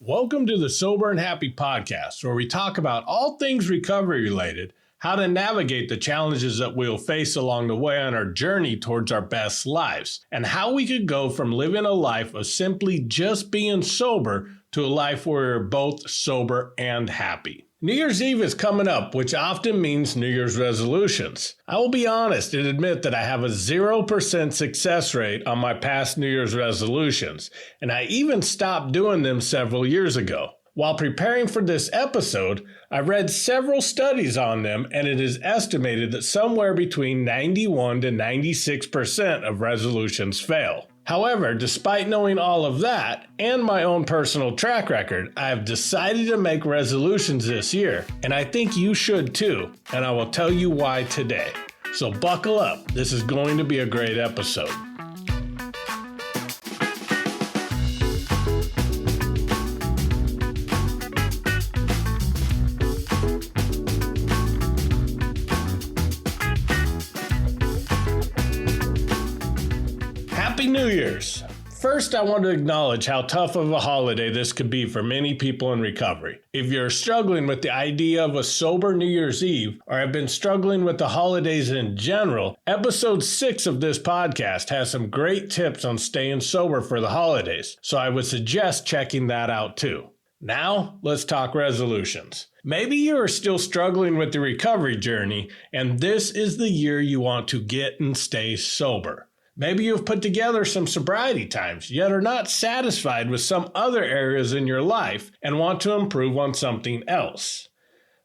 Welcome to the Sober and Happy podcast, where we talk about all things recovery related, how to navigate the challenges that we'll face along the way on our journey towards our best lives, and how we could go from living a life of simply just being sober to a life where we're both sober and happy. New Year's Eve is coming up, which often means New Year's resolutions. I will be honest and admit that I have a 0% success rate on my past New Year's resolutions, and I even stopped doing them several years ago. While preparing for this episode, I read several studies on them, and it is estimated that somewhere between 91 to 96% of resolutions fail. However, despite knowing all of that and my own personal track record, I have decided to make resolutions this year, and I think you should too, and I will tell you why today. So buckle up, this is going to be a great episode. Happy New Year's! First, I want to acknowledge how tough of a holiday this could be for many people in recovery. If you're struggling with the idea of a sober New Year's Eve, or have been struggling with the holidays in general, episode 6 of this podcast has some great tips on staying sober for the holidays, so I would suggest checking that out too. Now, let's talk resolutions. Maybe you are still struggling with the recovery journey, and this is the year you want to get and stay sober. Maybe you've put together some sobriety times, yet are not satisfied with some other areas in your life and want to improve on something else.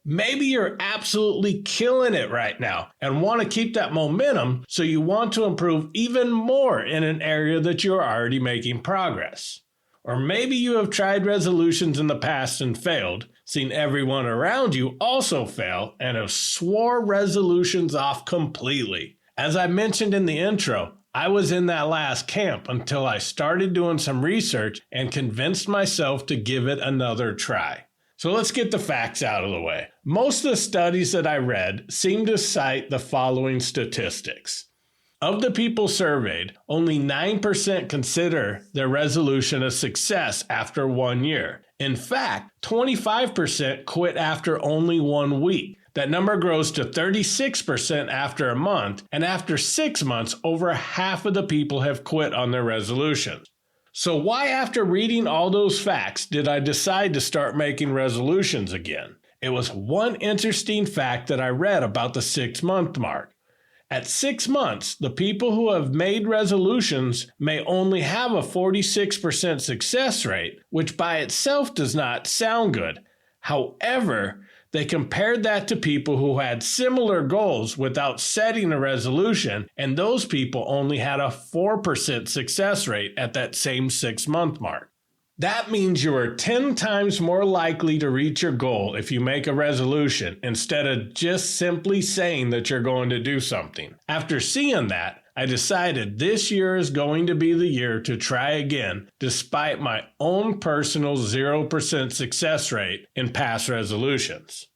Maybe you're absolutely killing it right now and want to keep that momentum, so you want to improve even more in an area that you're already making progress. Or maybe you have tried resolutions in the past and failed, seen everyone around you also fail, and have swore resolutions off completely. As I mentioned in the intro, I was in that last camp until I started doing some research and convinced myself to give it another try. So let's get the facts out of the way. Most of the studies that I read seem to cite the following statistics. Of the people surveyed, only 9% consider their resolution a success after 1 year. In fact, 25% quit after only 1 week. That number grows to 36% after a month, and after 6 months, over half of the people have quit on their resolutions. So why, after reading all those facts, did I decide to start making resolutions again? It was one interesting fact that I read about the 6-month mark. At 6 months, the people who have made resolutions may only have a 46% success rate, which by itself does not sound good. However, they compared that to people who had similar goals without setting a resolution, and those people only had a 4% success rate at that same 6-month mark. That means you are 10 times more likely to reach your goal if you make a resolution instead of just simply saying that you're going to do something. After seeing that, I decided this year is going to be the year to try again, despite my own personal 0% success rate in past resolutions.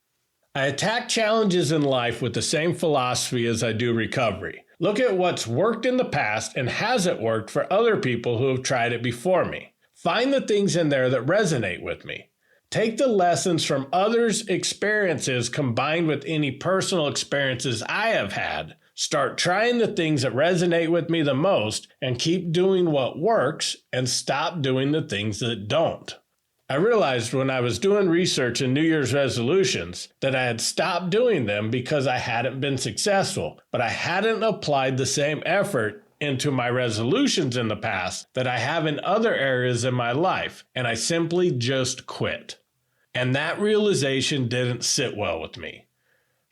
I attack challenges in life with the same philosophy as I do recovery. Look at what's worked in the past and hasn't worked for other people who have tried it before me. Find the things in there that resonate with me. Take the lessons from others' experiences combined with any personal experiences I have had. Start trying the things that resonate with me the most and keep doing what works and stop doing the things that don't. I realized when I was doing research in New Year's resolutions that I had stopped doing them because I hadn't been successful, but I hadn't applied the same effort into my resolutions in the past that I have in other areas in my life, and I simply just quit. And that realization didn't sit well with me.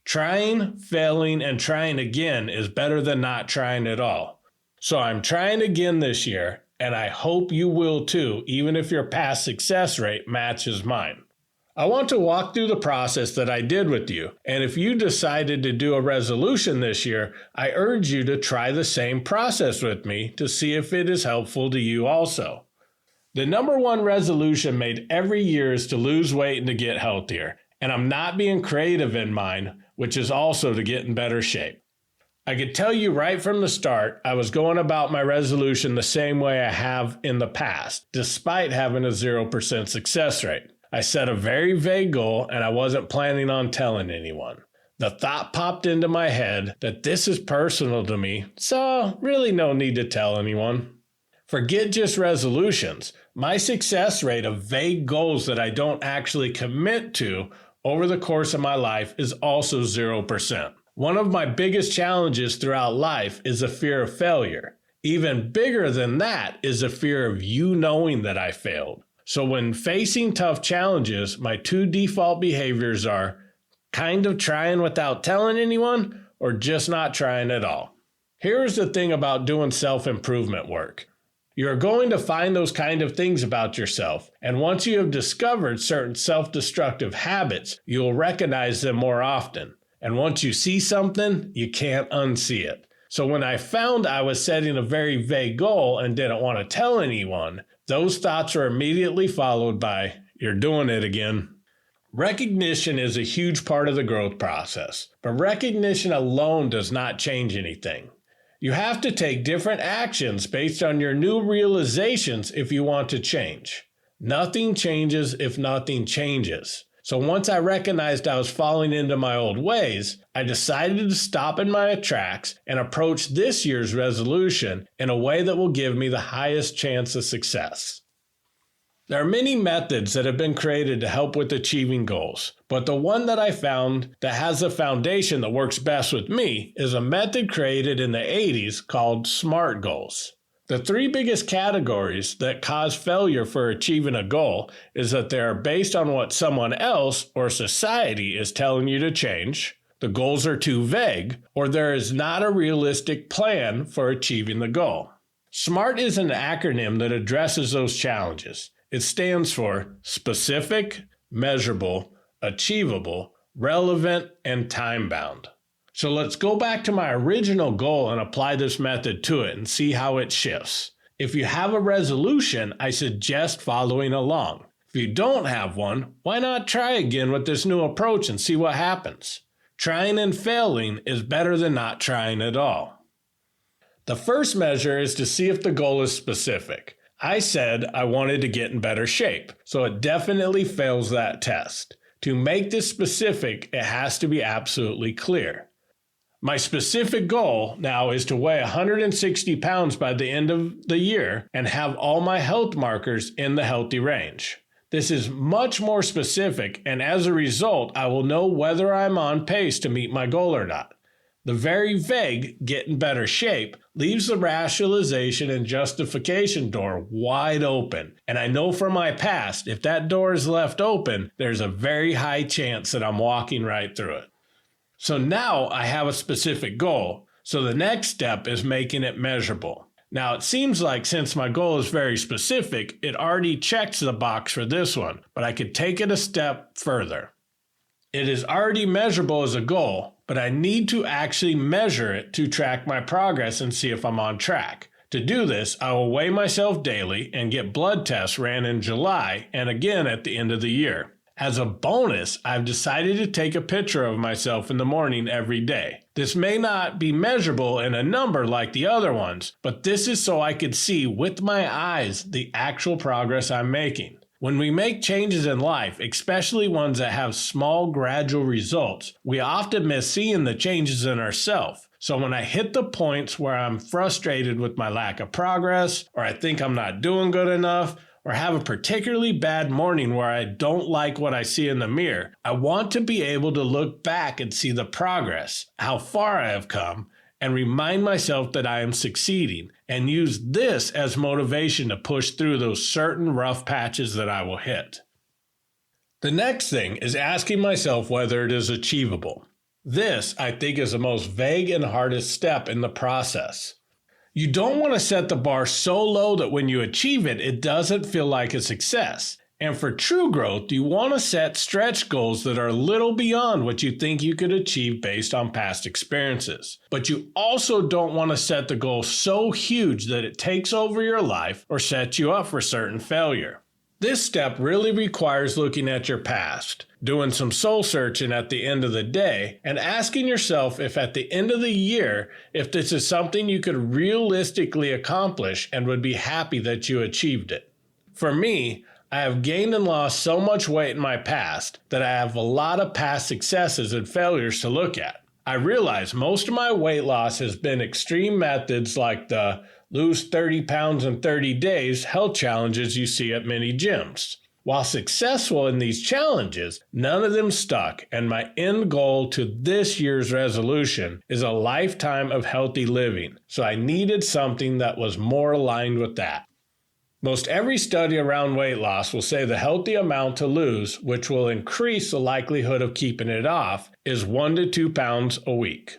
Trying, failing, and trying again is better than not trying at all. So I'm trying again this year, and I hope you will too, even if your past success rate matches mine. I want to walk through the process that I did with you, and if you decided to do a resolution this year, I urge you to try the same process with me to see if it is helpful to you also. The number one resolution made every year is to lose weight and to get healthier, and I'm not being creative in mine, which is also to get in better shape. I could tell you right from the start, I was going about my resolution the same way I have in the past, despite having a 0% success rate. I set a very vague goal and I wasn't planning on telling anyone. The thought popped into my head that this is personal to me, so really no need to tell anyone. Forget just resolutions. My success rate of vague goals that I don't actually commit to over the course of my life is also 0%. One of my biggest challenges throughout life is a fear of failure. Even bigger than that is a fear of you knowing that I failed. So when facing tough challenges, my two default behaviors are kind of trying without telling anyone or just not trying at all. Here's the thing about doing self-improvement work. You're going to find those kind of things about yourself, and once you have discovered certain self-destructive habits, you'll recognize them more often. And once you see something, you can't unsee it. So when I found I was setting a very vague goal and didn't want to tell anyone, those thoughts are immediately followed by, "You're doing it again." Recognition is a huge part of the growth process, but recognition alone does not change anything. You have to take different actions based on your new realizations if you want to change. Nothing changes if nothing changes. So once I recognized I was falling into my old ways, I decided to stop in my tracks and approach this year's resolution in a way that will give me the highest chance of success. There are many methods that have been created to help with achieving goals, but the one that I found that has a foundation that works best with me is a method created in the 80s called SMART goals. The three biggest categories that cause failure for achieving a goal is that they are based on what someone else or society is telling you to change, the goals are too vague, or there is not a realistic plan for achieving the goal. SMART is an acronym that addresses those challenges. It stands for specific, measurable, achievable, relevant, and time-bound. So let's go back to my original goal and apply this method to it and see how it shifts. If you have a resolution, I suggest following along. If you don't have one, why not try again with this new approach and see what happens? Trying and failing is better than not trying at all. The first measure is to see if the goal is specific. I said I wanted to get in better shape, so it definitely fails that test. To make this specific, it has to be absolutely clear. My specific goal now is to weigh 160 pounds by the end of the year and have all my health markers in the healthy range. This is much more specific, and as a result, I will know whether I'm on pace to meet my goal or not. The very vague get in better shape leaves the rationalization and justification door wide open. And I know from my past, if that door is left open, there's a very high chance that I'm walking right through it. So now I have a specific goal. So the next step is making it measurable. Now it seems like since my goal is very specific, it already checks the box for this one, but I could take it a step further. It is already measurable as a goal, but I need to actually measure it to track my progress and see if I'm on track. To do this, I will weigh myself daily and get blood tests ran in July and again at the end of the year. As a bonus, I've decided to take a picture of myself in the morning every day. This may not be measurable in a number like the other ones, but this is so I could see with my eyes the actual progress I'm making. When we make changes in life, especially ones that have small, gradual results, we often miss seeing the changes in ourselves. So when I hit the points where I'm frustrated with my lack of progress, or I think I'm not doing good enough, or have a particularly bad morning where I don't like what I see in the mirror, I want to be able to look back and see the progress, how far I have come, and remind myself that I am succeeding, and use this as motivation to push through those certain rough patches that I will hit. The next thing is asking myself whether it is achievable. This, I think, is the most vague and hardest step in the process. You don't want to set the bar so low that when you achieve it, it doesn't feel like a success. And for true growth, you want to set stretch goals that are a little beyond what you think you could achieve based on past experiences. But you also don't want to set the goal so huge that it takes over your life or sets you up for certain failure. This step really requires looking at your past, doing some soul searching at the end of the day, and asking yourself if at the end of the year, if this is something you could realistically accomplish and would be happy that you achieved it. For me, I have gained and lost so much weight in my past that I have a lot of past successes and failures to look at. I realize most of my weight loss has been extreme methods like the lose 30 pounds in 30 days health challenges you see at many gyms. While successful in these challenges, none of them stuck, and my end goal to this year's resolution is a lifetime of healthy living, so I needed something that was more aligned with that. Most every study around weight loss will say the healthy amount to lose, which will increase the likelihood of keeping it off, is 1 to 2 pounds a week.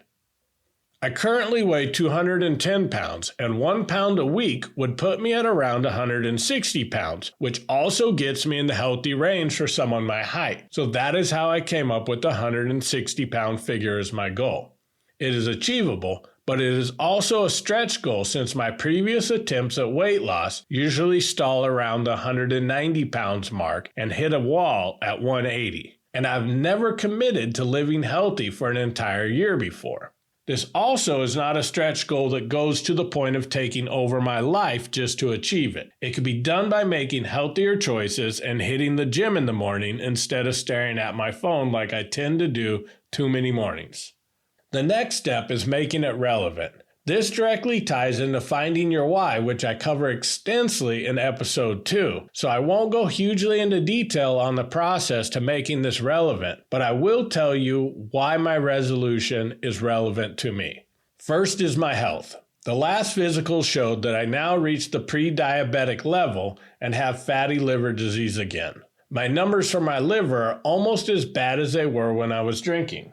I currently weigh 210 pounds, and 1 pound a week would put me at around 160 pounds, which also gets me in the healthy range for someone my height. So that is how I came up with the 160 pound figure as my goal. It is achievable, but it is also a stretch goal since my previous attempts at weight loss usually stall around the 190 pounds mark and hit a wall at 180. And I've never committed to living healthy for an entire year before. This also is not a stretch goal that goes to the point of taking over my life just to achieve it. It could be done by making healthier choices and hitting the gym in the morning instead of staring at my phone like I tend to do too many mornings. The next step is making it relevant. This directly ties into finding your why, which I cover extensively in episode 2, so I won't go hugely into detail on the process to making this relevant, but I will tell you why my resolution is relevant to me. First is my health. The last physical showed that I now reached the pre-diabetic level and have fatty liver disease again. My numbers for my liver are almost as bad as they were when I was drinking.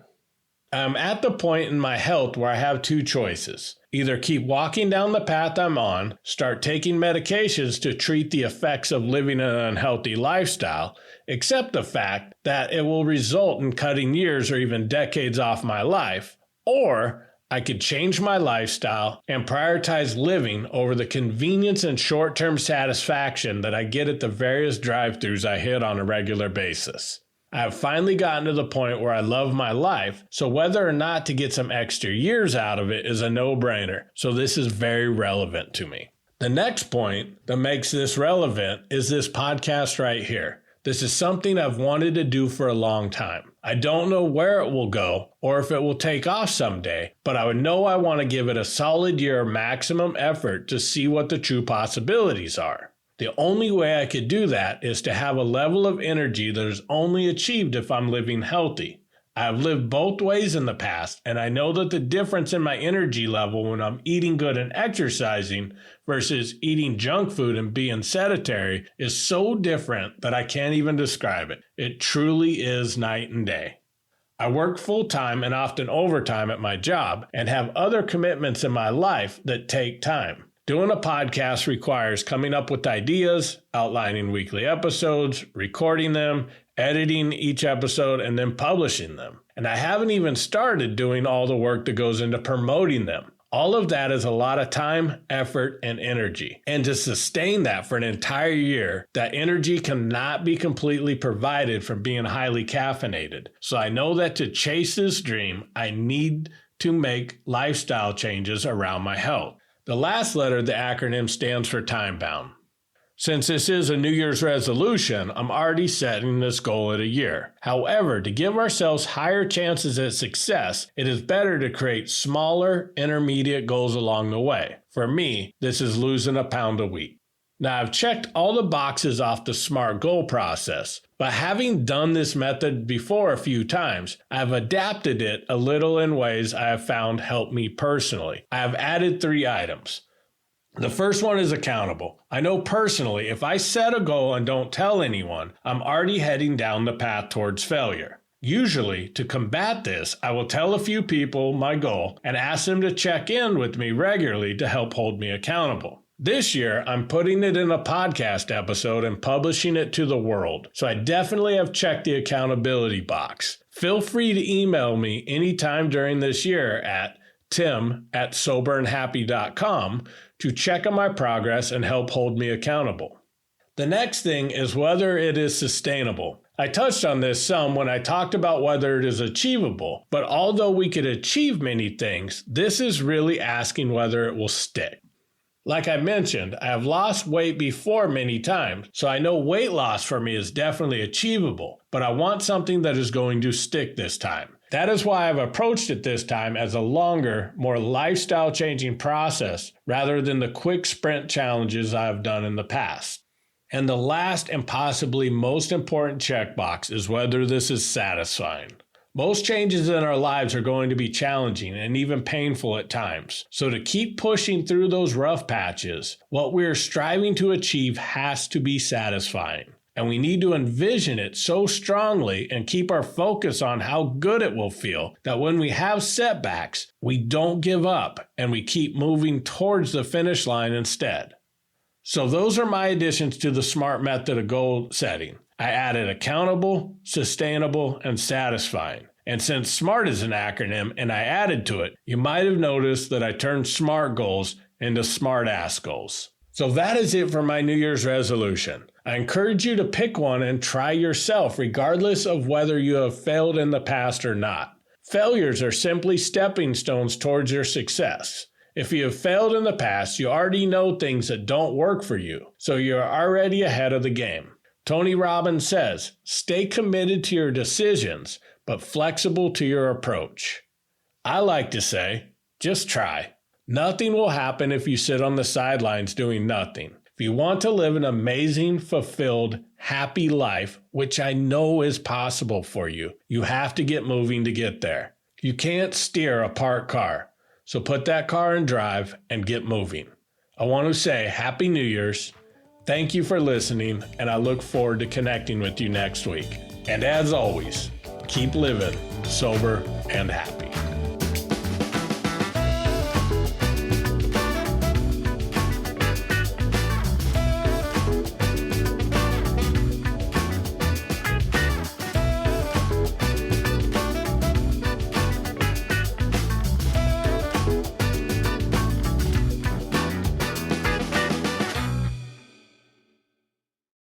I'm at the point in my health where I have two choices. Either keep walking down the path I'm on, start taking medications to treat the effects of living an unhealthy lifestyle, accept the fact that it will result in cutting years or even decades off my life, or I could change my lifestyle and prioritize living over the convenience and short-term satisfaction that I get at the various drive-thrus I hit on a regular basis. I have finally gotten to the point where I love my life, so whether or not to get some extra years out of it is a no-brainer, so this is very relevant to me. The next point that makes this relevant is this podcast right here. This is something I've wanted to do for a long time. I don't know where it will go or if it will take off someday, but I would know I want to give it a solid year of maximum effort to see what the true possibilities are. The only way I could do that is to have a level of energy that is only achieved if I'm living healthy. I have lived both ways in the past, and I know that the difference in my energy level when I'm eating good and exercising versus eating junk food and being sedentary is so different that I can't even describe it. It truly is night and day. I work full-time and often overtime at my job and have other commitments in my life that take time. Doing a podcast requires coming up with ideas, outlining weekly episodes, recording them, editing each episode, and then publishing them. And I haven't even started doing all the work that goes into promoting them. All of that is a lot of time, effort, and energy. And to sustain that for an entire year, that energy cannot be completely provided from being highly caffeinated. So I know that to chase this dream, I need to make lifestyle changes around my health. The last letter of the acronym stands for time-bound. Since this is a New Year's resolution, I'm already setting this goal at a year. However, to give ourselves higher chances at success, it is better to create smaller, intermediate goals along the way. For me, this is losing a pound a week. Now, I've checked all the boxes off the SMART goal process, but having done this method before a few times, I've adapted it a little in ways I have found help me personally. I have added 3 items. The first one is accountable. I know personally, if I set a goal and don't tell anyone, I'm already heading down the path towards failure. Usually, to combat this, I will tell a few people my goal and ask them to check in with me regularly to help hold me accountable. This year, I'm putting it in a podcast episode and publishing it to the world, so I definitely have checked the accountability box. Feel free to email me anytime during this year at tim@soberandhappy.com to check on my progress and help hold me accountable. The next thing is whether it is sustainable. I touched on this some when I talked about whether it is achievable, but although we could achieve many things, this is really asking whether it will stick. Like I mentioned, I have lost weight before many times, so I know weight loss for me is definitely achievable, but I want something that is going to stick this time. That is why I've approached it this time as a longer, more lifestyle-changing process rather than the quick sprint challenges I have done in the past. And the last and possibly most important checkbox is whether this is satisfying. Most changes in our lives are going to be challenging and even painful at times. So to keep pushing through those rough patches, what we're striving to achieve has to be satisfying. And we need to envision it so strongly and keep our focus on how good it will feel that when we have setbacks, we don't give up and we keep moving towards the finish line instead. So those are my additions to the SMART method of goal setting. I added accountable, sustainable, and satisfying. And since SMART is an acronym and I added to it, you might have noticed that I turned SMART goals into SMART-ass goals. So that is it for my New Year's resolution. I encourage you to pick one and try yourself regardless of whether you have failed in the past or not. Failures are simply stepping stones towards your success. If you have failed in the past, you already know things that don't work for you, so you're already ahead of the game. Tony Robbins says, stay committed to your decisions, but flexible to your approach. I like to say, just try. Nothing will happen if you sit on the sidelines doing nothing. If you want to live an amazing, fulfilled, happy life, which I know is possible for you, you have to get moving to get there. You can't steer a parked car, so put that car in drive and get moving. I want to say Happy New Year's. Thank you for listening, and I look forward to connecting with you next week. And as always, keep living sober and happy.